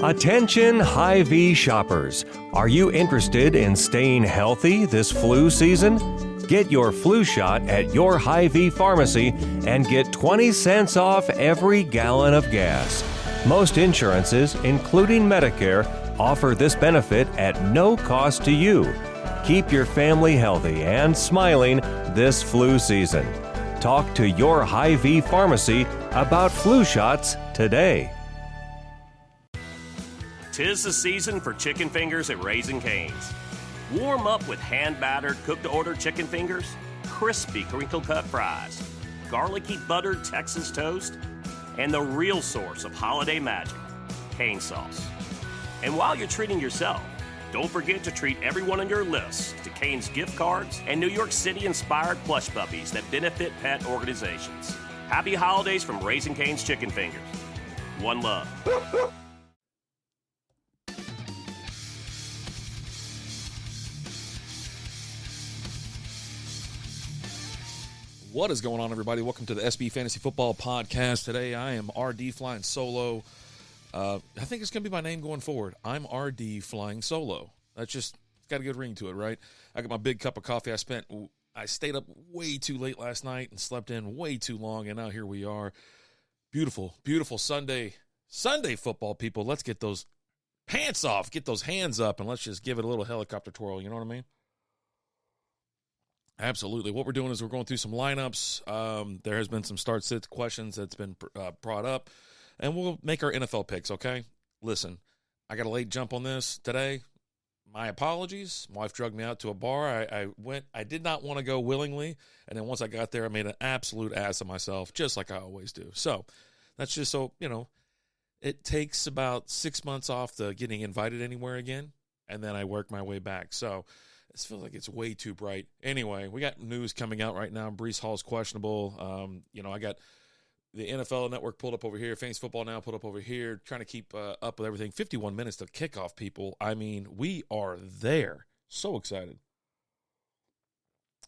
Attention Hy-Vee shoppers. Are you interested in staying healthy this flu season? Get your flu shot at your Hy-Vee pharmacy and get 20 cents off every gallon of gas. Most insurances, including Medicare, offer this benefit at no cost to you. Keep your family healthy and smiling this flu season. Talk to your Hy-Vee pharmacy about flu shots today. 'Tis the season for chicken fingers at Raising Cane's. Warm up with hand-battered, cooked-to-order chicken fingers, crispy crinkle-cut fries, garlicky buttered Texas toast, and the real source of holiday magic, cane sauce. And while you're treating yourself, don't forget to treat everyone on your list to Cane's gift cards and New York City-inspired plush puppies that benefit pet organizations. Happy holidays from Raising Cane's Chicken Fingers. One love. What is going on, everybody? Welcome to the SB Fantasy Football Podcast. Today, I am RD flying solo. I think it's going to be my name going forward. I'm RD flying solo. That's just got a good ring to it, right? I got my big cup of coffee. I stayed up way too late last night and slept in way too long, and now here we are. Beautiful, beautiful Sunday football, people. Let's get those pants off, get those hands up, and let's just give it a little helicopter twirl. You know what I mean? Absolutely. What we're doing is we're going through some lineups. There has been some start-sit questions that's been brought up, and we'll make our NFL picks, okay? Listen, I got a late jump on this today. My apologies. My wife drugged me out to a bar. I did not want to go willingly, and then once I got there, I made an absolute ass of myself, just like I always do. So that's just so, it takes about 6 months off the getting invited anywhere again, and then I work my way back. So this feels like it's way too bright. Anyway, we got news coming out right now. Breece Hall's questionable. I got the NFL Network pulled up over here. Fantasy Football Now pulled up over here. Trying to keep up with everything. 51 minutes to kickoff, people. I mean, we are there. So excited.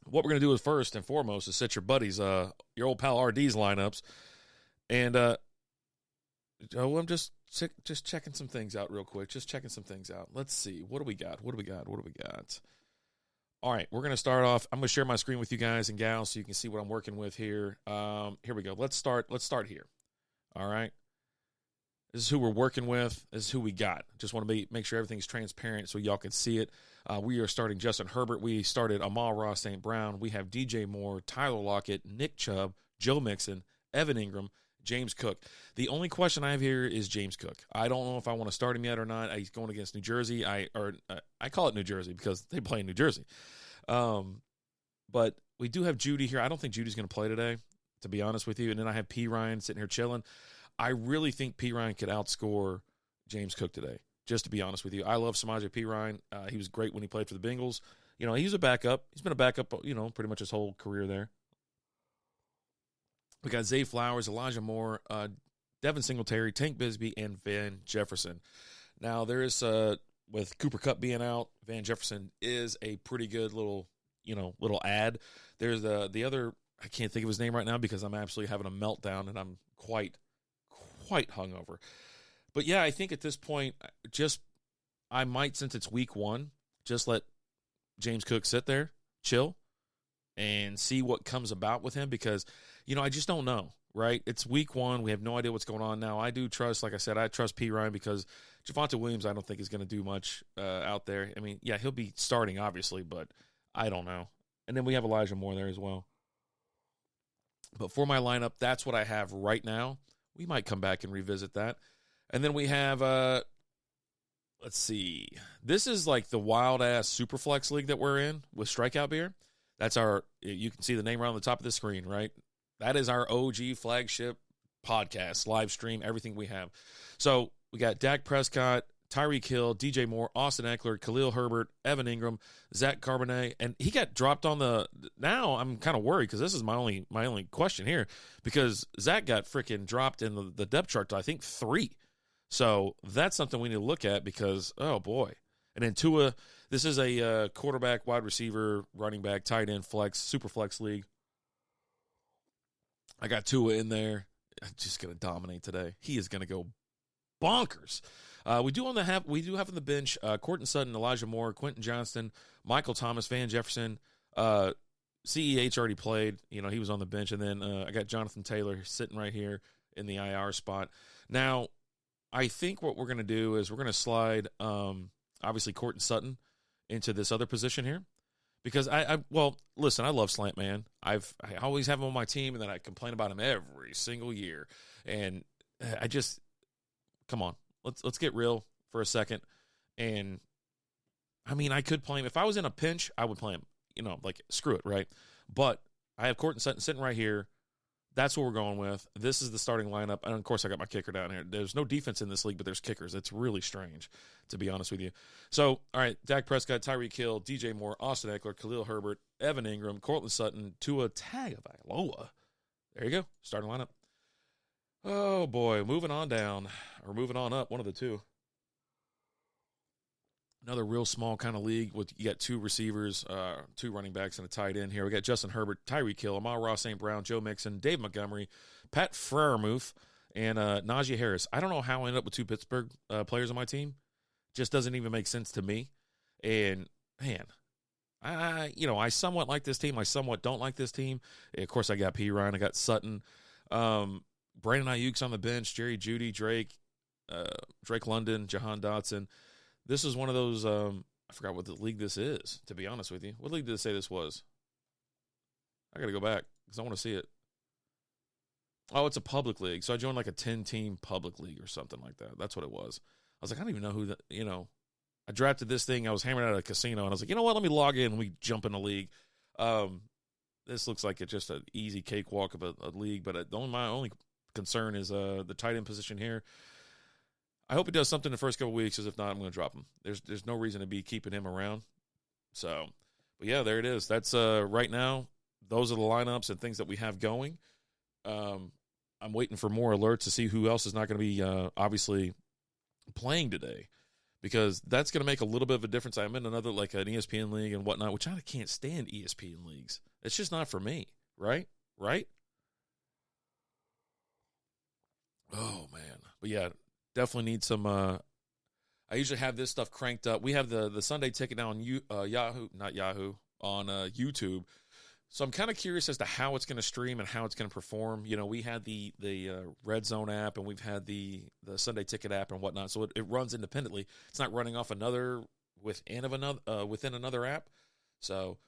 What we're going to do is first and foremost is set your buddies, your old pal RD's lineups. And I'm just checking some things out real quick. Just checking some things out. Let's see. What do we got? All right, we're going to start off. I'm going to share my screen with you guys and gals so you can see what I'm working with here. Here we go. Let's start here. All right. This is who we're working with. This is who we got. Just want to make sure everything's transparent so y'all can see it. We are starting Justin Herbert. We started Amon-Ra St. Brown. We have DJ Moore, Tyler Lockett, Nick Chubb, Joe Mixon, Evan Ingram, James Cook. The only question I have here is James Cook. I don't know if I want to start him yet or not. He's going against New Jersey. I call it New Jersey because they play in New Jersey. But we do have Judy here. I don't think Judy's going to play today, to be honest with you. And then I have P. Ryan sitting here chilling. I really think P. Ryan could outscore James Cook today, just to be honest with you. I love Samaje P. Ryan. He was great when he played for the Bengals. He's a backup. He's been a backup, pretty much his whole career there. We got Zay Flowers, Elijah Moore, Devin Singletary, Tank Bigsby, and Van Jefferson. Now, there is, with Cooper Kupp being out, Van Jefferson is a pretty good little ad. There's the other, I can't think of his name right now because I'm absolutely having a meltdown and I'm quite hungover. But, yeah, I think at this point, I might, since it's week one, just let James Cook sit there, chill, and see what comes about with him because, I just don't know, right? It's week one. We have no idea what's going on now. I do trust, like I said, I trust P. Ryan because Javonte Williams I don't think is going to do much out there. I mean, yeah, he'll be starting, obviously, but I don't know. And then we have Elijah Moore there as well. But for my lineup, that's what I have right now. We might come back and revisit that. And then we have, let's see. This is like the wild-ass Superflex League that we're in with Strikeout Beer. That's you can see the name right on the top of the screen, right? That is our OG flagship podcast, live stream, everything we have. So we got Dak Prescott, Tyreek Hill, DJ Moore, Austin Eckler, Khalil Herbert, Evan Ingram, Zach Charbonnet, and he got dropped on the – now I'm kind of worried because this is my only question here because Zach got freaking dropped in the depth chart to, I think, 3. So that's something we need to look at because, oh, boy. And then Tua, this is a quarterback, wide receiver, running back, tight end, flex, super flex league. I got Tua in there. I'm just going to dominate today. He is going to go bonkers. We do have on the bench Courtland Sutton, Elijah Moore, Quentin Johnston, Michael Thomas, Van Jefferson. CEH already played. He was on the bench. And then I got Jonathan Taylor sitting right here in the IR spot. Now, I think what we're going to do is we're going to slide, obviously, Courtland Sutton into this other position here. Because listen, I love Slant Man. I always have him on my team, and then I complain about him every single year. And I just, come on, let's get real for a second. And I mean, I could play him if I was in a pinch. I would play him. Screw it, right? But I have Courtland Sutton sitting right here. That's what we're going with. This is the starting lineup. And, of course, I got my kicker down here. There's no defense in this league, but there's kickers. It's really strange, to be honest with you. So, all right, Dak Prescott, Tyreek Hill, DJ Moore, Austin Eckler, Khalil Herbert, Evan Ingram, Courtland Sutton, Tua Tagovailoa. There you go, starting lineup. Oh, boy, moving on down, or moving on up, one of the two. Another real small kind of league with you got two receivers, two running backs, and a tight end here. We got Justin Herbert, Tyreek Hill, Amon-Ra St. Brown, Joe Mixon, Dave Montgomery, Pat Freiermuth, and Najee Harris. I don't know how I ended up with two Pittsburgh players on my team. Just doesn't even make sense to me. And, man, I somewhat like this team. I somewhat don't like this team. Of course, I got P. Ryan. I got Sutton. Brandon Ayuk's on the bench, Jerry Jeudy, Drake London, Jahan Dotson. This is one of those, I forgot what the league this is, to be honest with you. What league did it say this was? I got to go back because I want to see it. Oh, it's a public league. So I joined like a 10-team public league or something like that. That's what it was. I was like, I don't even know who I drafted this thing. I was hammering out at a casino, and I was like, you know what? Let me log in and we jump in the league. This looks like it's just an easy cakewalk of a league, but my only concern is the tight end position here. I hope he does something the first couple weeks, because if not, I'm going to drop him. There's no reason to be keeping him around. So, but yeah, there it is. That's right now. Those are the lineups and things that we have going. I'm waiting for more alerts to see who else is not going to be obviously playing today, because that's going to make a little bit of a difference. I'm in another like an ESPN league and whatnot, which I can't stand ESPN leagues. It's just not for me, right? Oh man, but yeah. Definitely need some. I usually have this stuff cranked up. We have the Sunday Ticket now on on YouTube. So I'm kind of curious as to how it's going to stream and how it's going to perform. We had the Red Zone app, and we've had the Sunday Ticket app and whatnot. So it runs independently. It's not running off within another app. So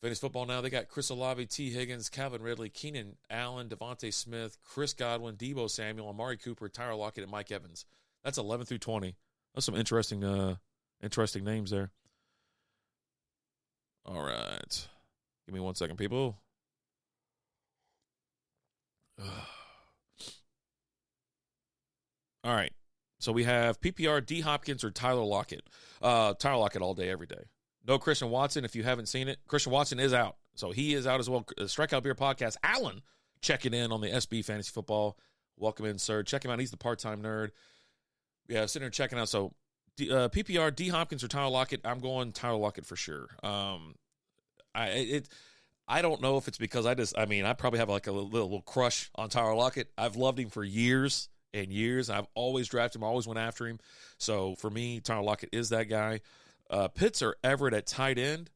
Fantasy Football now, they got Chris Olave, T. Higgins, Calvin Ridley, Keenan Allen, Devontae Smith, Chris Godwin, Deebo Samuel, Amari Cooper, Tyler Lockett, and Mike Evans. That's 11 through 20. That's some interesting names there. All right. Give me 1 second, people. All right. So we have PPR, D. Hopkins, or Tyler Lockett. Tyler Lockett all day, every day. No Christian Watson, if you haven't seen it. Christian Watson is out. So he is out as well. Strikeout Beer Podcast. Alan checking in on the SB Fantasy Football. Welcome in, sir. Check him out. He's the part-time nerd. Yeah, sitting there checking out. So PPR, D. Hopkins, or Tyler Lockett. I'm going Tyler Lockett for sure. I don't know if it's because I probably have like a little crush on Tyler Lockett. I've loved him for years and years. I've always drafted him, always went after him. So for me, Tyler Lockett is that guy. Pitts or Everett at tight end.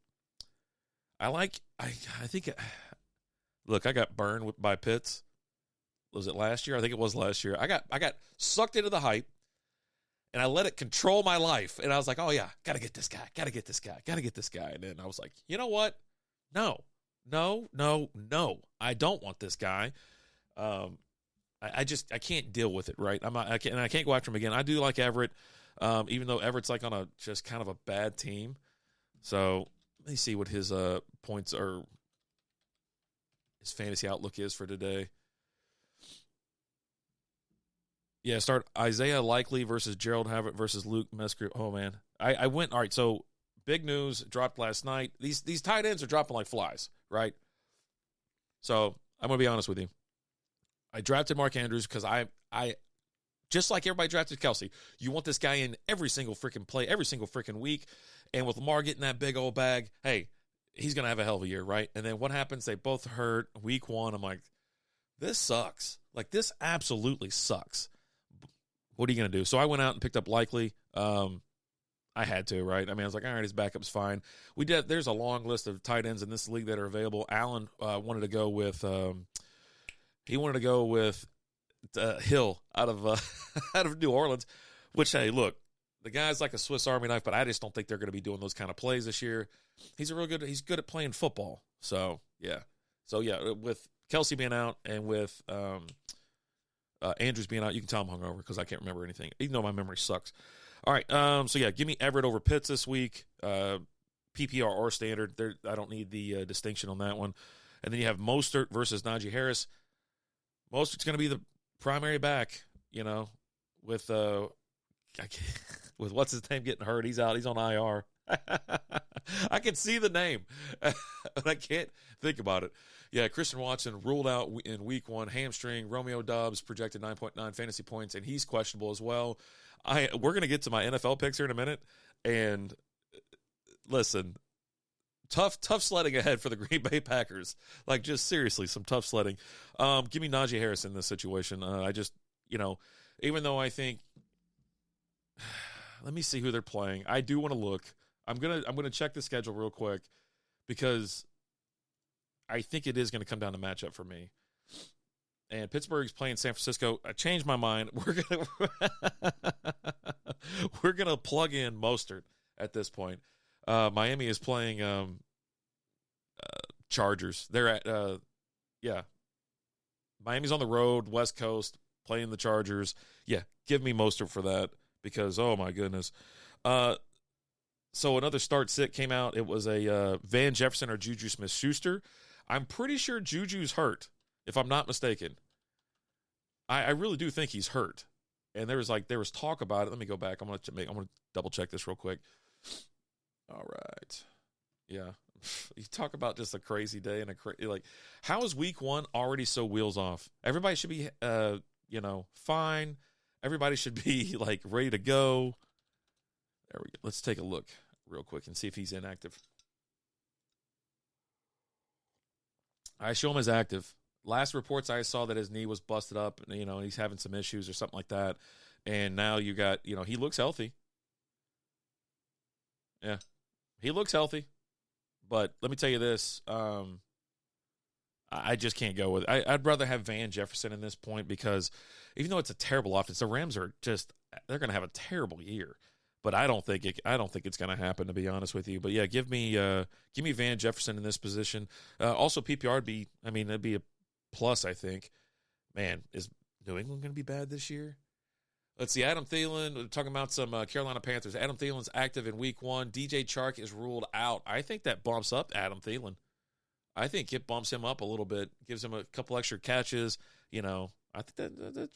I think look, I got burned by Pitts. Was it last year? I think it was last year. I got sucked into the hype, and I let it control my life. And I was like, oh yeah, gotta get this guy. And then I was like, you know what? No. I don't want this guy. I can't deal with it, right? I can't go after him again. I do like Everett. Even though Everett's like on a just kind of a bad team. So let me see what his points or his fantasy outlook is for today. Yeah, start Isaiah Likely versus Gerald Havert versus Luke Musgrave. Oh man, I went all right. So big news dropped last night. These tight ends are dropping like flies, right? So I'm gonna be honest with you. I drafted Mark Andrews because I just like everybody drafted Kelsey, you want this guy in every single freaking play, every single freaking week. And with Lamar getting that big old bag, hey, he's going to have a hell of a year, right? And then what happens? They both hurt week one. I'm like, this sucks. Like, this absolutely sucks. what are you going to do? So I went out and picked up Likely. I had to, right? I mean, I was like, all right, his backup's fine. There's a long list of tight ends in this league that are available. Allen wanted to go with Hill out of out of New Orleans, which, hey, look, the guy's like a Swiss Army knife, but I just don't think they're going to be doing those kind of plays this year. He's good at playing football. So yeah, with Kelsey being out and with Andrews being out, you can tell I'm hungover because I can't remember anything, even though my memory sucks. All right, so yeah, give me Everett over Pitts this week. PPR or standard. I don't need the distinction on that one. And then you have Mostert versus Najee Harris. Mostert's going to be the primary back, with with what's his name getting hurt. He's out. He's on IR. I can see the name, but I can't think about it. Yeah, Christian Watson ruled out in week 1, hamstring. Romeo Doubs projected 9.9 fantasy points, and he's questionable as well. We're going to get to my NFL picks here in a minute, and listen, tough sledding ahead for the Green Bay Packers. Like, just seriously, some tough sledding. Give me Najee Harris in this situation. I just, even though I think, let me see who they're playing. I do want to look. I'm gonna check the schedule real quick because I think it is going to come down to matchup for me. And Pittsburgh's playing San Francisco. I changed my mind. We're gonna plug in Mostert at this point. Miami is playing Chargers. They're at Miami's on the road, West Coast, playing the Chargers. Yeah, give me Mostert for that because oh my goodness. So another start sit came out. It was a Van Jefferson or Juju Smith-Schuster. I'm pretty sure Juju's hurt, if I'm not mistaken. I really do think he's hurt. And there was talk about it. Let me go back. I'm gonna double check this real quick. All right. Yeah. You talk about just a crazy day and how is week 1 already so wheels off? Everybody should be fine. Everybody should be ready to go. There we go. Let's take a look real quick and see if he's inactive. I show him as active. Last reports I saw that his knee was busted up and, he's having some issues or something like that. And now you got, he looks healthy. Yeah, he looks healthy. But let me tell you this. I just can't go with it. I'd rather have Van Jefferson in this point because even though it's a terrible offense, the Rams are they're going to have a terrible year. But I don't think it's going to happen, to be honest with you. But yeah, give me Van Jefferson in this position. Also, PPR that'd be a plus. I think. Man, is New England going to be bad this year? Let's see. Adam Thielen. We're talking about some Carolina Panthers. Adam Thielen's active in week 1. DJ Chark is ruled out. I think that bumps up Adam Thielen. I think it bumps him up a little bit, gives him a couple extra catches. I think that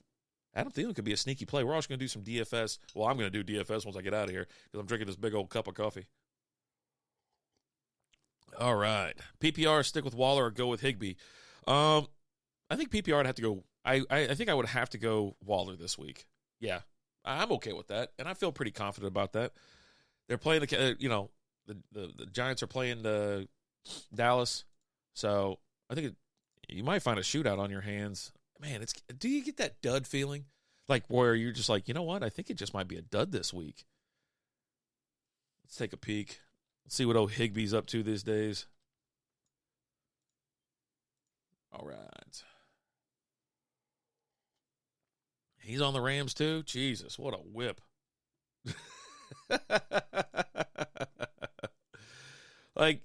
Adam Thielen could be a sneaky play. We're also going to do some DFS. Well, I'm going to do DFS once I get out of here because I'm drinking this big old cup of coffee. All right. PPR, stick with Waller or go with Higbee. I think PPR would have to go. I think I would have to go Waller this week. Yeah, I'm okay with that, and I feel pretty confident about that. They're playing the Giants are playing Dallas, so I think you might find a shootout on your hands. Man, do you get that dud feeling? Where you're just like, you know what? I think it just might be a dud this week. Let's take a peek. Let's see what old Higbee's up to these days. All right. He's on the Rams too? Jesus, what a whip. I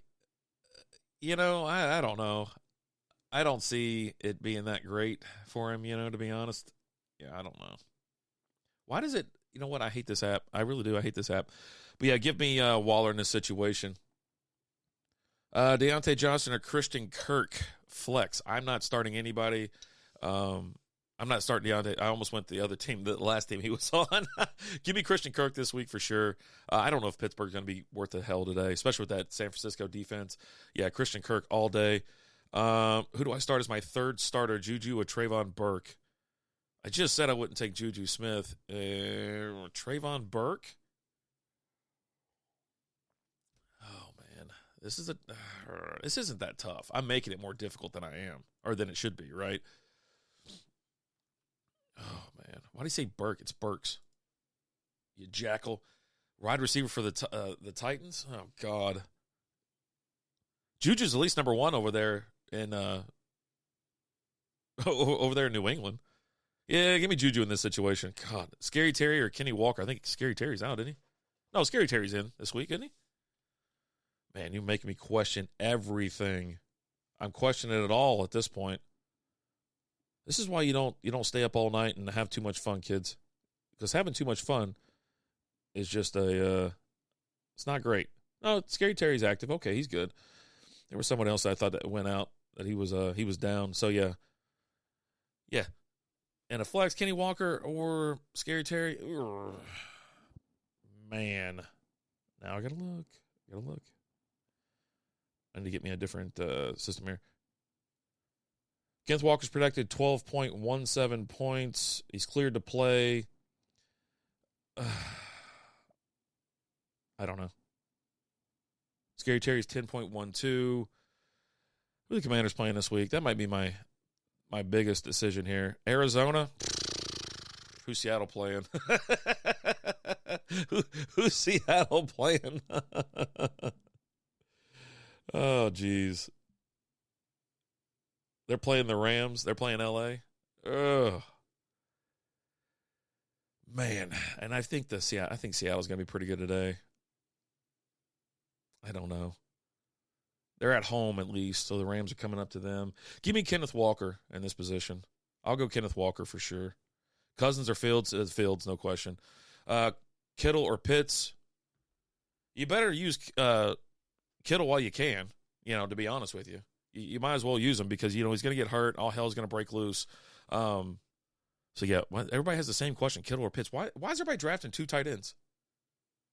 don't know. I don't see it being that great for him, to be honest. Yeah, I don't know. Why does it, you know what? I hate this app. I really do. I hate this app. But yeah, give me Waller in this situation. Deontay Johnson or Christian Kirk flex. I'm not starting anybody. I'm not starting Deontay. I almost went to the other team, the last team he was on. Give me Christian Kirk this week for sure. I don't know if Pittsburgh's going to be worth the hell today, especially with that San Francisco defense. Yeah, Christian Kirk all day. Who do I start as my third starter? Juju or Trayvon Burke? I just said I wouldn't take Juju Smith. Trayvon Burke? Oh, man. This isn't that tough. I'm making it more difficult than I am, or than it should be, right? Oh, man. Why do you say Burke? It's Burks. You jackal. Wide receiver for the Titans? Oh, God. Juju's at least number one over there in over there in New England. Yeah, give me Juju in this situation. God. Scary Terry or Kenny Walker? I think Scary Terry's out, isn't he? No, Scary Terry's in this week, isn't he? Man, you're making me question everything. I'm questioning it all at this point. This is why you don't stay up all night and have too much fun, kids. Because having too much fun is just it's not great. No, Scary Terry's active. Okay, he's good. There was someone else that I thought that went out that he was down. So yeah. And a flex, Kenny Walker or Scary Terry. Ugh. Man, now I gotta look. I need to get me a different system here. Kenneth Walker's projected 12.17 points. He's cleared to play. I don't know. Scary Terry's 10.12. Who are the Commanders playing this week? That might be my biggest decision here. Arizona. Who's Seattle playing? Who's Seattle playing? Oh, geez. They're playing the Rams. They're playing L.A. Ugh. Man, and I think Seattle's going to be pretty good today. I don't know. They're at home at least, so the Rams are coming up to them. Give me Kenneth Walker in this position. I'll go Kenneth Walker for sure. Cousins or Fields? Fields, no question. Kittle or Pitts? You better use Kittle while you can, to be honest with you. You might as well use him because, he's going to get hurt. All hell's going to break loose. So, yeah, everybody has the same question, Kittle or Pitts. Why is everybody drafting two tight ends?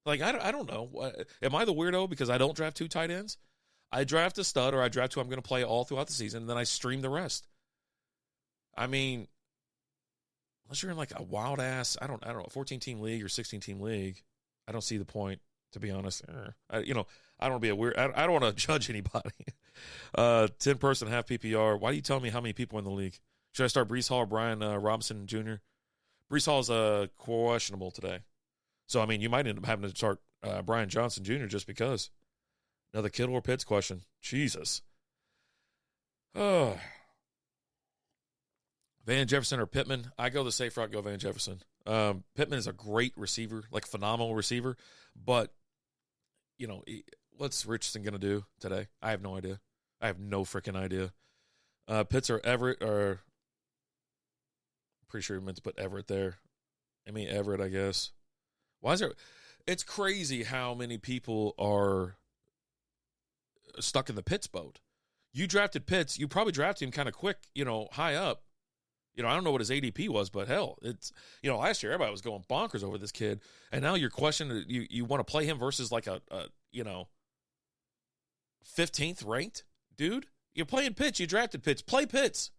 Like, I don't know. Am I the weirdo because I don't draft two tight ends? I draft a stud or I draft who I'm going to play all throughout the season, and then I stream the rest. I mean, unless you're in like a wild-ass, I don't know, 14-team league or 16-team league, I don't see the point, to be honest. I don't want to be a weird – I don't want to judge anybody. 10-person, half PPR. Why do you tell me how many people in the league? Should I start Breece Hall or Brian Robinson Jr.? Breece Hall is questionable today. So, I mean, you might end up having to start Brian Johnson Jr. just because. Another Kittle or Pitts question. Jesus. Oh. Van Jefferson or Pittman? I go the safe route, go Van Jefferson. Pittman is a great receiver, like phenomenal receiver. But, what's Richardson going to do today? I have no idea. I have no freaking idea. Pitts or Everett, or pretty sure he meant to put Everett there. I mean, Everett, I guess. Why is there? It's crazy how many people are stuck in the Pitts boat. You drafted Pitts. You probably drafted him kind of quick, high up. I don't know what his ADP was, but hell, it's, last year everybody was going bonkers over this kid. And now you're questioning, you want to play him versus like a 15th ranked dude? You're playing Pitts. You drafted Pitts. Play Pitts.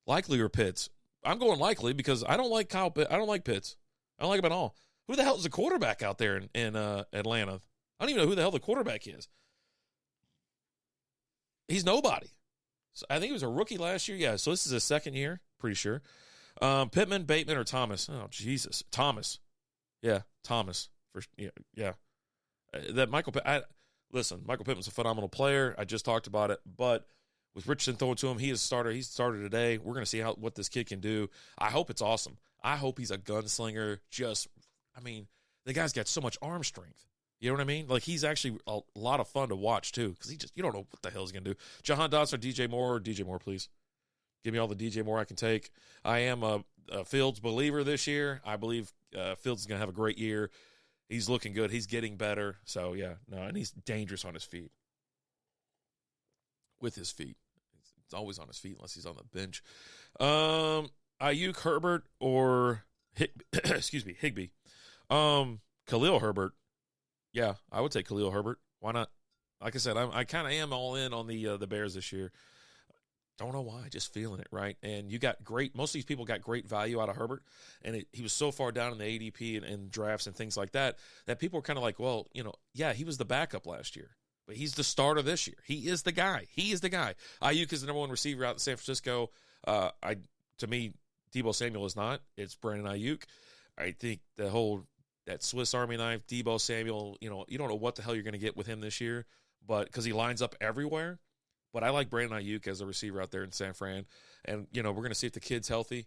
Likely or Pitts. I'm going likely because I don't like Kyle Pitts. I don't like Pitts. I don't like him at all. Who the hell is the quarterback out there in Atlanta? I don't even know who the hell the quarterback is. He's nobody. So I think he was a rookie last year. Yeah, so this is his second year, pretty sure. Pittman, Bateman, or Thomas? Oh, Jesus. Thomas. Yeah, Thomas. Yeah. Michael Pittman's a phenomenal player. I just talked about it. But with Richardson throwing to him, he is a starter. He's started today. We're going to see what this kid can do. I hope it's awesome. I hope he's a gunslinger. The guy's got so much arm strength. You know what I mean? Like, he's actually a lot of fun to watch, too, because you don't know what the hell he's going to do. Jahan Dotson or DJ Moore? DJ Moore, please. Give me all the DJ Moore I can take. I am a Fields believer this year. I believe Fields is going to have a great year. He's looking good. He's getting better. So, yeah. No, and he's dangerous on his feet. With his feet. He's always on his feet unless he's on the bench. Ayuk, Herbert, or Higbee. Khalil Herbert. Yeah, I would take Khalil Herbert. Why not? Like I said, I kind of am all in on the Bears this year. Don't know why, just feeling it, right? And most of these people got great value out of Herbert, and he was so far down in the ADP and drafts and things like that people are kind of like, well, yeah, he was the backup last year, but he's the starter this year. He is the guy. Ayuk is the number one receiver out in San Francisco. To me, Deebo Samuel is not. It's Brandon Ayuk. I think that Swiss Army knife, Deebo Samuel, you don't know what the hell you're going to get with him this year, but because he lines up everywhere. But I like Brandon Ayuk as a receiver out there in San Fran. And, we're going to see if the kid's healthy.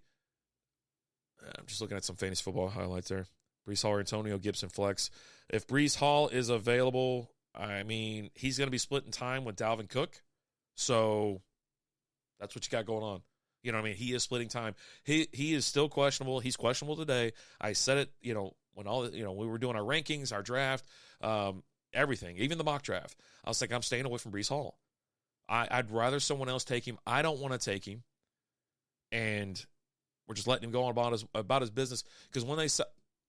I'm just looking at some fantasy football highlights there. Breece Hall or Antonio Gibson flex. If Breece Hall is available, I mean, he's going to be splitting time with Dalvin Cook. So that's what you got going on. You know what I mean? He is splitting time. He is still questionable. He's questionable today. I said it, when we were doing our rankings, our draft, everything, even the mock draft. I was like, I'm staying away from Breece Hall. I'd rather someone else take him. I don't want to take him. And we're just letting him go on about his business. Because when they say,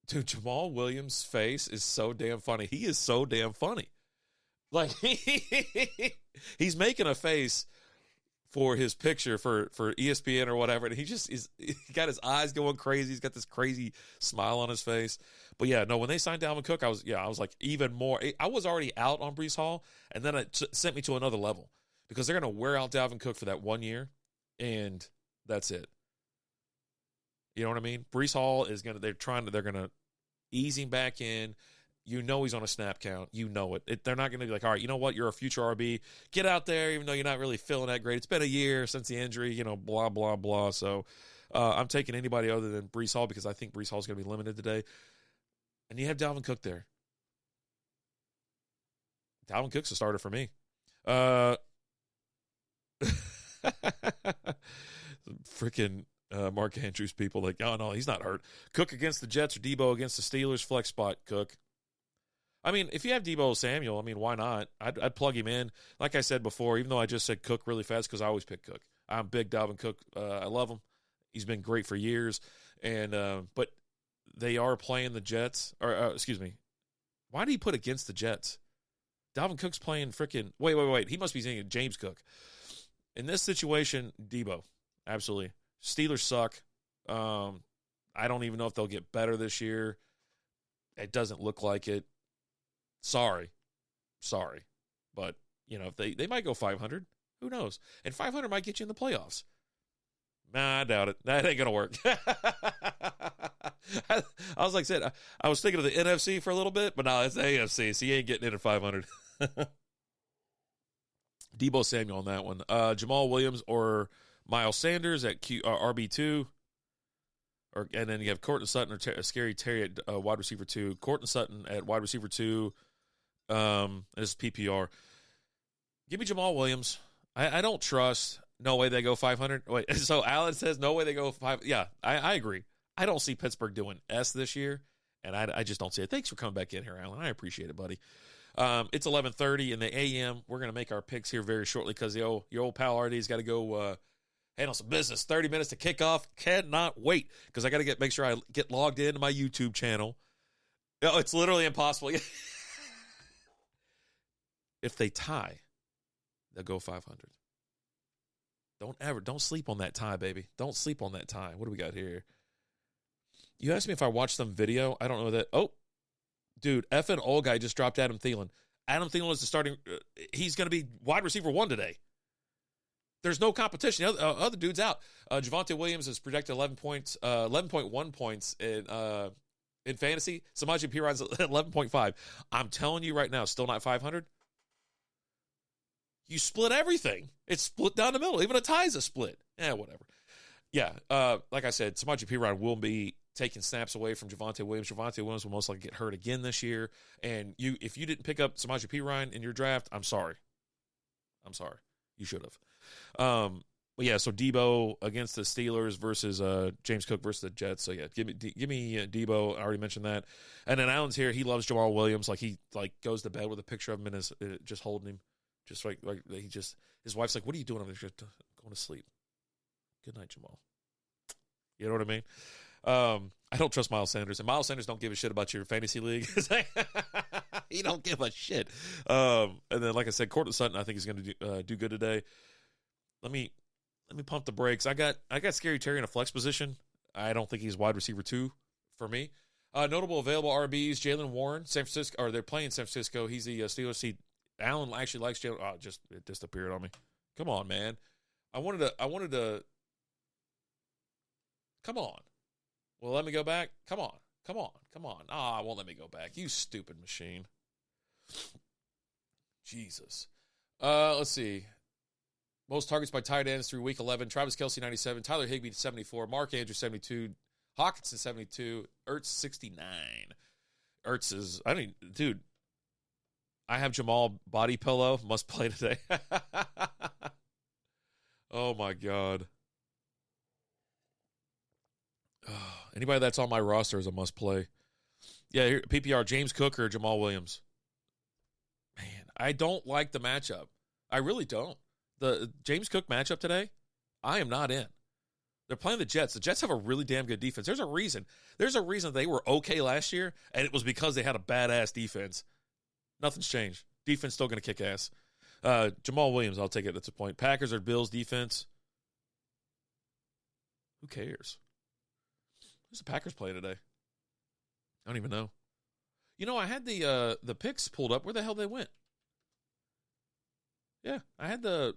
dude, Jamal Williams' face is so damn funny. He is so damn funny. Like, he's making a face for his picture for ESPN or whatever. And he got his eyes going crazy. He's got this crazy smile on his face. But yeah, no, when they signed Dalvin Cook, I was like even more. I was already out on Breece Hall, and then it sent me to another level because they're going to wear out Dalvin Cook for that 1 year, and that's it. You know what I mean? Breece Hall they're going to ease him back in. He's on a snap count. They're not going to be like, all right, you know what? You're a future RB. Get out there, even though you're not really feeling that great. It's been a year since the injury, blah, blah, blah. So I'm taking anybody other than Breece Hall because I think Breece Hall is going to be limited today. And you have Dalvin Cook there. Dalvin Cook's a starter for me. Freaking Mark Andrews people like, oh, no, he's not hurt. Cook against the Jets or Deebo against the Steelers, flex spot, Cook. I mean, if you have Deebo Samuel, I mean, why not? I'd plug him in. Like I said before, even though I just said Cook really fast because I always pick Cook. I'm big Dalvin Cook. I love him. He's been great for years. And but they are playing the Jets. Or excuse me. Why do you put against the Jets? Dalvin Cook's playing freaking – wait. He must be saying James Cook. In this situation, Deebo, absolutely. Steelers suck. I don't even know if they'll get better this year. It doesn't look like it. Sorry. But, if they might go 500. Who knows? And 500 might get you in the playoffs. Nah, I doubt it. That ain't going to work. I was like I said, I was thinking of the NFC for a little bit, but no, it's the AFC, so you ain't getting in at 500. Deebo Samuel on that one. Jamal Williams or Miles Sanders at RB2. And then you have Courtland Sutton or Scary Terry at wide receiver 2. Courtland Sutton at wide receiver 2. This is PPR. Give me Jamal Williams. I don't trust. No way they go 500. Wait, so Alan says no way they go 5. Yeah, I agree. I don't see Pittsburgh doing S this year, and I just don't see it. Thanks for coming back in here, Alan. I appreciate it, buddy. It's 11:30 in the a.m. We're going to make our picks here very shortly because your old pal RD's got to go handle some business. 30 minutes to kick off. Cannot wait because I got to make sure I get logged into my YouTube channel. No, it's literally impossible. If they tie, they'll go 500. Don't sleep on that tie, baby. Don't sleep on that tie. What do we got here? You asked me if I watched some video. I don't know that. Oh, dude, effing old guy just dropped Adam Thielen. Adam Thielen is the starting. He's going to be wide receiver 1 today. There's no competition. Other dude's out. Javonte Williams is projected 11.1 points in fantasy. Samaje Perine 11.5. I'm telling you right now, still not 500. You split everything. It's split down the middle. Even a tie is a split. Whatever. Yeah, like I said, Samaje Perine will be taking snaps away from Javonte Williams. Javonte Williams will most likely get hurt again this year. And if you didn't pick up Samaje Perine in your draft, I'm sorry. You should have. But yeah, so Deebo against the Steelers versus James Cook versus the Jets. So yeah, give me Deebo. I already mentioned that. And then Allen's here. He loves Jamal Williams. Like he goes to bed with a picture of him and is just holding him. Just like his wife's like, what are you doing? I'm just going to sleep. Good night, Jamal. You know what I mean? I don't trust Miles Sanders, and Miles Sanders don't give a shit about your fantasy league. He don't give a shit. And then, like I said, Courtland Sutton, I think is going to do good today. Let me pump the brakes. I got Scary Terry in a flex position. I don't think he's wide receiver 2 for me. Notable available RBs: Jaylen Warren, San Francisco, or they're playing San Francisco. He's the Steelers. Allen actually likes Jaylen. Oh, it disappeared on me. Come on, man. I wanted to. Come on. Well, let me go back. Come on. Ah, it won't let me go back. You stupid machine. Jesus. Let's see. Most targets by tight ends through week 11. Travis Kelce, 97. Tyler Higbee, 74. Mark Andrews, 72. Hawkinson, 72. Ertz, 69. Ertz is, dude, I have Jamal body pillow. Must play today. Oh, my God. Anybody that's on my roster is a must play. Yeah, here, PPR, James Cook or Jamal Williams. Man, I don't like the matchup. I really don't. The James Cook matchup today, I am not in. They're playing the Jets. The Jets have a really damn good defense. There's a reason. They were okay last year, and it was because they had a badass defense. Nothing's changed. Defense still going to kick ass. Jamal Williams, I'll take it at this point. Packers or Bills defense. Who cares? Who's the Packers playing today? I don't even know. You know, I had the picks pulled up. Where the hell they went? Yeah, I had the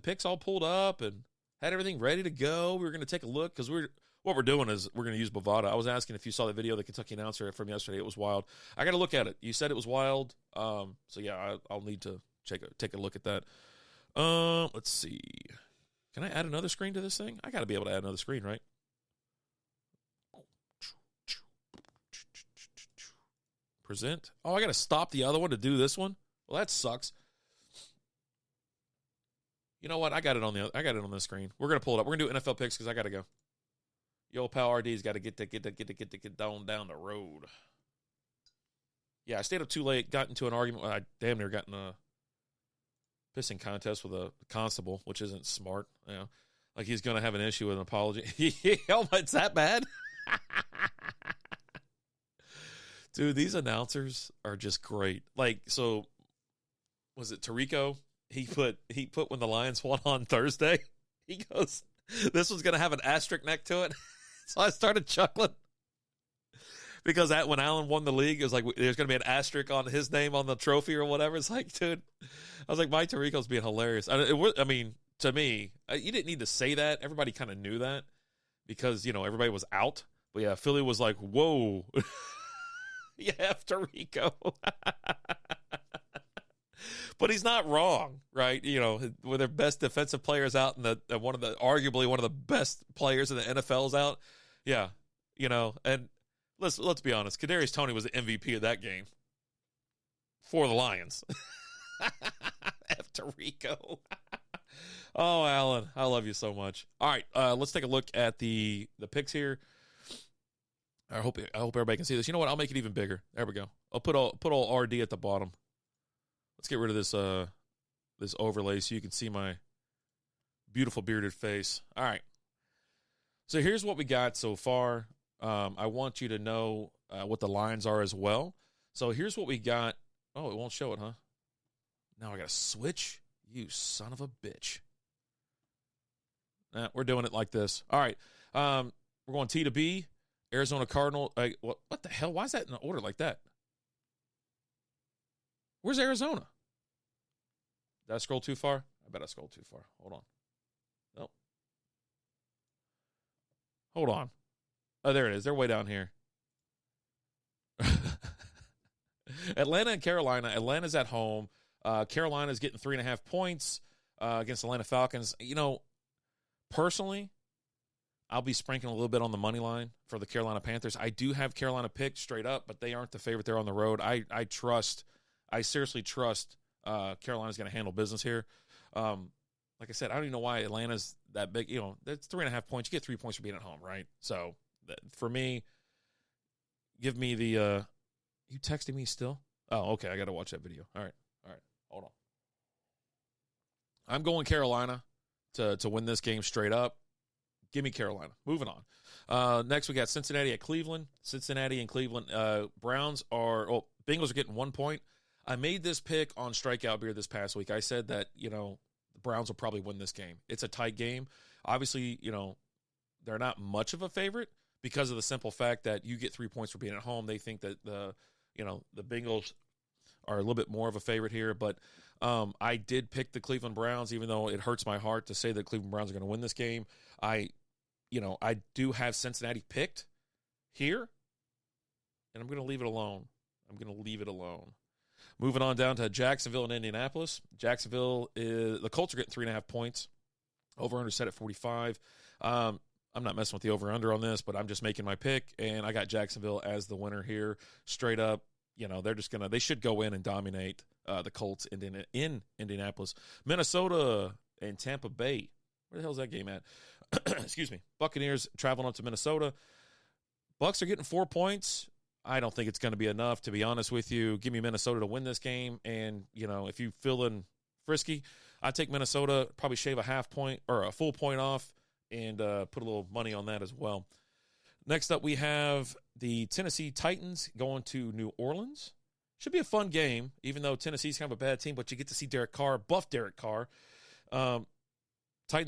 picks all pulled up and had everything ready to go. We were going to take a look because what we're doing is we're going to use Bovada. I was asking if you saw the video, the Kentucky announcer from yesterday. It was wild. I got to look at it. You said it was wild. So yeah, I'll need to take a look at that. Let's see. Can I add another screen to this thing? I got to be able to add another screen, right? Present. Oh, I got to stop the other one to do this one. Well, that sucks. You know what? I got it on the screen. We're gonna pull it up. We're gonna do NFL picks because I gotta go. Yo, pal RD's got to get down the road. Yeah, I stayed up too late. Got into an argument. I damn near got in a pissing contest with a constable, which isn't smart. You know, like he's gonna have an issue with an apology. Oh, it's that bad. Dude, these announcers are just great. Like, so was it Tirico? He put when the Lions won on Thursday. He goes, this was going to have an asterisk next to it. So I started chuckling because when Allen won the league, it was like there's going to be an asterisk on his name on the trophy or whatever. It's like, dude, I was like, Mike Tirico's being hilarious. I mean, to me, you didn't need to say that. Everybody kind of knew that because, you know, everybody was out. But yeah, Philly was like, whoa. You have Tirico. But he's not wrong, right? You know, with their best defensive players out and arguably one of the best players in the NFL's out. Yeah, you know, and let's be honest, Kadarius Toney was the MVP of that game for the Lions. After Rico. Oh, Alan, I love you so much. All right, let's take a look at the picks here. I hope everybody can see this. You know what? I'll make it even bigger. There we go. I'll put all RD at the bottom. Let's get rid of this overlay so you can see my beautiful bearded face. All right. So here's what we got so far. I want you to know what the lines are as well. So here's what we got. Oh, it won't show it, huh? Now I got to switch? You son of a bitch. We're doing it like this. All right. We're going T to B. Arizona Cardinal. What the hell? Why is that in order like that? Where's Arizona? Did I scroll too far? I bet I scrolled too far. Hold on. Nope. Hold on. Oh, there it is. They're way down here. Atlanta and Carolina. Atlanta's at home. Carolina's getting 3.5 points against Atlanta Falcons. You know, personally, I'll be sprinkling a little bit on the money line for the Carolina Panthers. I do have Carolina picked straight up, but they aren't the favorite. They're on the road. I seriously trust Carolina's going to handle business here. Like I said, I don't even know why Atlanta's that big. You know, that's 3.5 points. You get 3 points for being at home, right? So for me, give me the. You texting me still? Oh, okay. I got to watch that video. All right. Hold on. I'm going Carolina to win this game straight up. Give me Carolina. Moving on. Next, we got Cincinnati at Cleveland. Cincinnati and Cleveland. Bengals are getting 1 point. I made this pick on Strikeout Beer this past week. I said that, you know, the Browns will probably win this game. It's a tight game. Obviously, you know, they're not much of a favorite because of the simple fact that you get 3 points for being at home. They think that the Bengals are a little bit more of a favorite here. But I did pick the Cleveland Browns, even though it hurts my heart to say that Cleveland Browns are going to win this game. I I do have Cincinnati picked here, and I'm going to leave it alone. Moving on down to Jacksonville and Indianapolis. The Colts are getting 3.5 points. Over-under set at 45. I'm not messing with the over-under on this, but I'm just making my pick, and I got Jacksonville as the winner here. Straight up, they should go in and dominate the Colts in Indianapolis. Minnesota and Tampa Bay. Where the hell's that game at? Excuse me. Buccaneers traveling up to Minnesota. Bucs are getting 4 points. I don't think it's going to be enough, to be honest with you. Give me Minnesota to win this game, and, if you feeling frisky, I take Minnesota, probably shave a half point or a full point off, and put a little money on that as well. Next up, we have the Tennessee Titans going to New Orleans. Should be a fun game, even though Tennessee's kind of a bad team, but you get to see Derek Carr, buff Derek Carr. Titans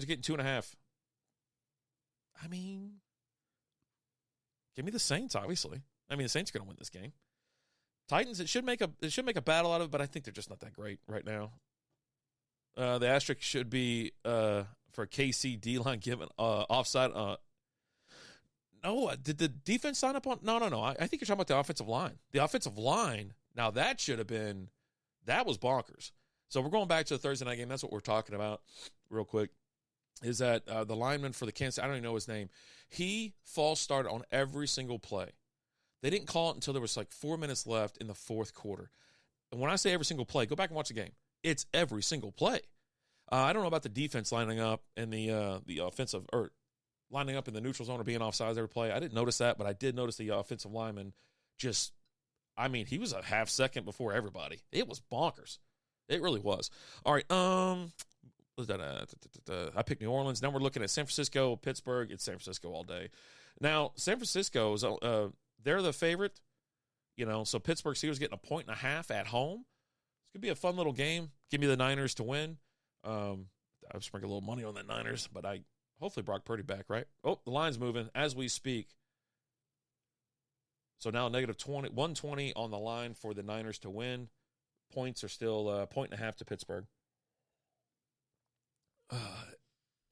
are getting 2.5. I mean, give me the Saints, obviously. The Saints are going to win this game. Titans, it should make a battle out of it, but I think they're just not that great right now. The asterisk should be for KC D-line given offside. No, did the defense sign up on? No. I think you're talking about the offensive line. The offensive line, now that was bonkers. So we're going back to the Thursday night game. That's what we're talking about real quick. Is that the lineman for the Kansas, I don't even know his name. He false started on every single play. They didn't call it until there was like 4 minutes left in the fourth quarter. And when I say every single play, go back and watch the game. It's every single play. I don't know about the defense lining up and the offensive, or lining up in the neutral zone or being offsides every play. I didn't notice that, but I did notice the offensive lineman he was a half second before everybody. It was bonkers. It really was. All right, what was that? I picked New Orleans. Now we're looking at San Francisco, Pittsburgh. It's San Francisco all day. Now, San Francisco is they're the favorite, so Pittsburgh Steelers getting 1.5 at home. It's going to be a fun little game. Give me the Niners to win. I'll sprinkle a little money on that Niners, but hopefully Brock Purdy back, right? Oh, the line's moving as we speak. So now negative 120 on the line for the Niners to win. Points are still 1.5 to Pittsburgh.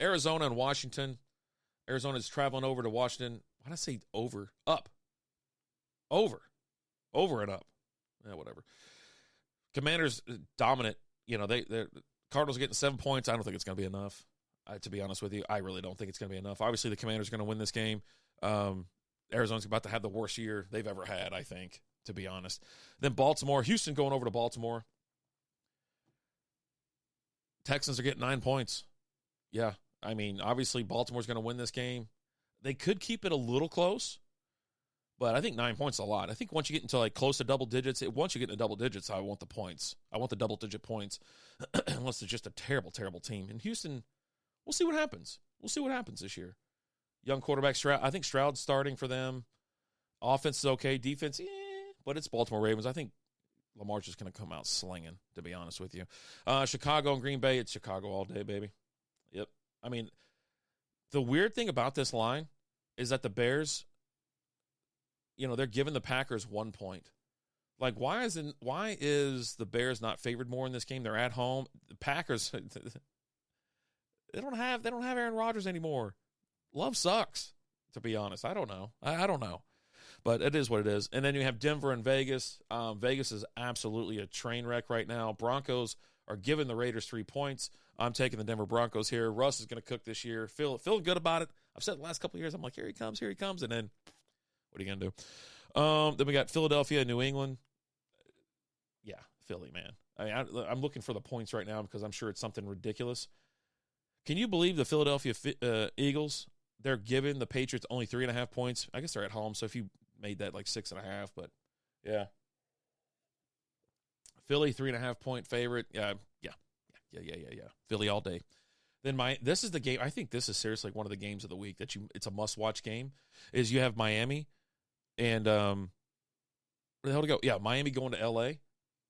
Arizona and Washington. Arizona's traveling over to Washington. Why did I say over? Up. Over and up. Yeah, whatever. Commanders dominant. They're Cardinals getting 7 points. I don't think it's going to be enough. To be honest with you, I really don't think it's going to be enough. Obviously, the Commanders are going to win this game. Arizona's about to have the worst year they've ever had, I think, to be honest. Then Houston going over to Baltimore. Texans are getting 9 points. Yeah, obviously Baltimore's going to win this game. They could keep it a little close. But I think 9 points is a lot. I think once you get into close to double digits, once you get into double digits, I want the points. I want the double-digit points, unless it's just a terrible, terrible team. In Houston, we'll see what happens. We'll see what happens this year. Young quarterback Stroud. I think Stroud's starting for them. Offense is okay. Defense, but it's Baltimore Ravens. I think Lamar's just going to come out slinging, to be honest with you. Chicago and Green Bay, it's Chicago all day, baby. Yep. The weird thing about this line is that the Bears, they're giving the Packers 1 point. Why is the Bears not favored more in this game? They're at home. The Packers, they don't have Aaron Rodgers anymore. Love sucks, to be honest. I don't know. I don't know. But it is what it is. And then you have Denver and Vegas. Vegas is absolutely a train wreck right now. Broncos are giving the Raiders 3 points. I'm taking the Denver Broncos here. Russ is going to cook this year. Feeling good about it. I've said the last couple of years, I'm like, here he comes. And then what are you going to do? Then we got Philadelphia and New England. Yeah, Philly, man. I'm looking for the points right now because I'm sure it's something ridiculous. Can you believe the Philadelphia Eagles? They're giving the Patriots only 3.5 points. I guess they're at home, so if you made that 6.5, but yeah. Philly 3.5 point favorite. Yeah. Philly all day. Then this is the game. I think this is seriously one of the games of the week it's a must watch game. Is you have Miami and where the hell to go? Yeah, Miami going to LA.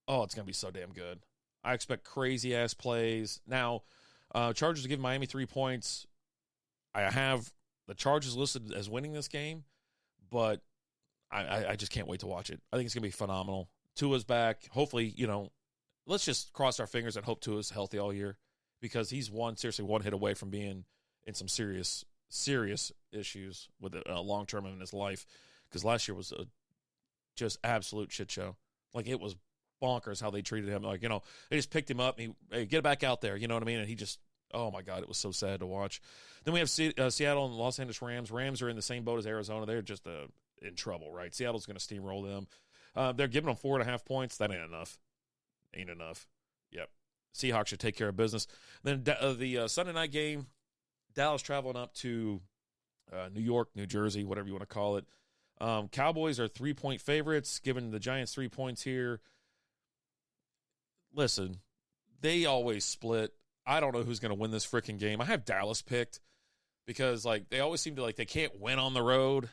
Oh, it's gonna be so damn good. I expect crazy ass plays. Now, Chargers give Miami 3 points. I have the Chargers listed as winning this game, but I just can't wait to watch it. I think it's going to be phenomenal. Tua's back. Hopefully, let's just cross our fingers and hope Tua's healthy all year because he's seriously one hit away from being in some serious serious issues with it long-term in his life, because last year was a just absolute shit show. Like, it was bonkers how they treated him. Like, they just picked him up and hey, get back out there. You know what I mean? And he just, oh my God, it was so sad to watch. Then we have Seattle and Los Angeles Rams. Rams are in the same boat as Arizona. They're just in trouble, right? Seattle's going to steamroll them. They're giving them 4.5 points. That ain't enough. Ain't enough. Yep. Seahawks should take care of business. Then the Sunday night game, Dallas traveling up to New York, New Jersey, whatever you want to call it. Cowboys are 3-point favorites, giving the Giants 3 points here. Listen, they always split. I don't know who's going to win this freaking game. I have Dallas picked because, like, they always seem to, like, they can't win on the road.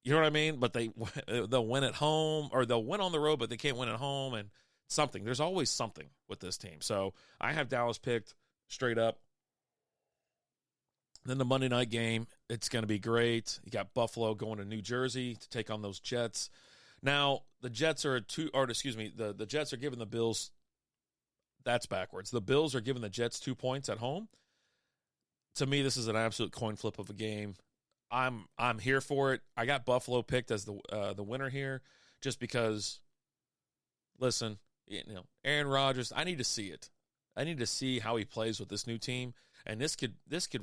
You know what I mean? But they'll win at home, or they'll win on the road, but they can't win at home, and something. There's always something with this team. So I have Dallas picked straight up. Then the Monday night game, it's going to be great. You got Buffalo going to New Jersey to take on those Jets. Now, the Jets are the Jets are giving the Bills, that's backwards. The Bills are giving the Jets 2 points at home. To me, this is an absolute coin flip of a game. I'm here for it. I got Buffalo picked as the winner here, just because. Listen, Aaron Rodgers. I need to see it. I need to see how he plays with this new team, and this could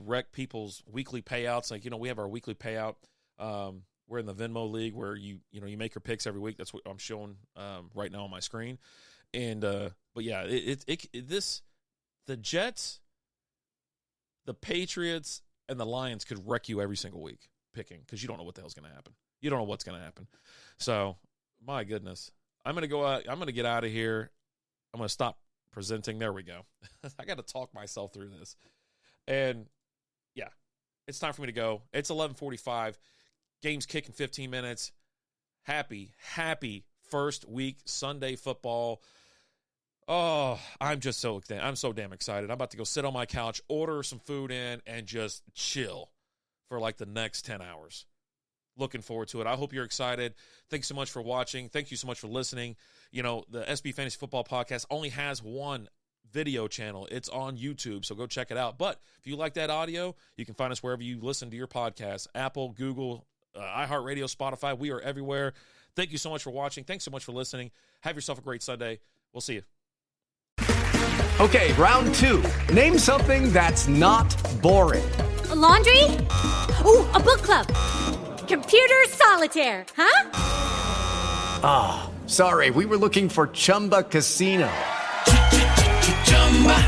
wreck people's weekly payouts. Like, we have our weekly payout. We're in the Venmo league where you make your picks every week. That's what I'm showing right now on my screen. And but yeah, the Jets, the Patriots, and the Lions could wreck you every single week picking, because you don't know what the hell's going to happen. You don't know what's going to happen. So, my goodness. I'm going to go out. I'm going to get out of here. I'm going to stop presenting. There we go. I got to talk myself through this. And, yeah, it's time for me to go. It's 11:45. Game's kicking 15 minutes. Happy first week Sunday football. Oh, I'm so damn excited. I'm about to go sit on my couch, order some food in, and just chill for like the next 10 hours. Looking forward to it. I hope you're excited. Thanks so much for watching. Thank you so much for listening. The SB Fantasy Football Podcast only has one video channel. It's on YouTube, so go check it out. But if you like that audio, you can find us wherever you listen to your podcasts. Apple, Google, iHeartRadio, Spotify. We are everywhere. Thank you so much for watching. Thanks so much for listening. Have yourself a great Sunday. We'll see you. Okay, round 2. Name something that's not boring. A laundry? Ooh, a book club. Computer solitaire, huh? Ah, sorry, we were looking for Chumba Casino.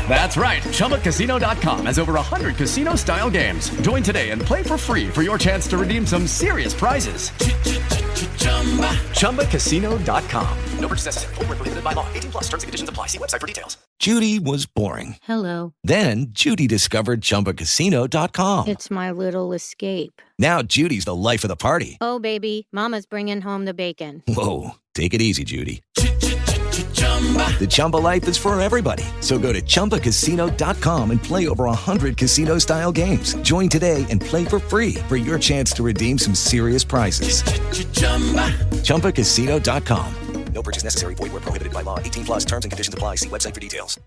That's right, ChumbaCasino.com has over 100 casino-style games. Join today and play for free for your chance to redeem some serious prizes. ChumbaCasino.com. No purchase necessary. Void where prohibited by law. 18+ terms and conditions apply. See website for details. Judy was boring. Hello. Then Judy discovered ChumbaCasino.com. It's my little escape. Now Judy's the life of the party. Oh, baby, mama's bringing home the bacon. Whoa, take it easy, Judy. The Chumba life is for everybody. So go to ChumbaCasino.com and play over 100 casino-style games. Join today and play for free for your chance to redeem some serious prizes. ChumbaCasino.com. No purchase necessary. Void where prohibited by law. 18+ terms and conditions apply. See website for details.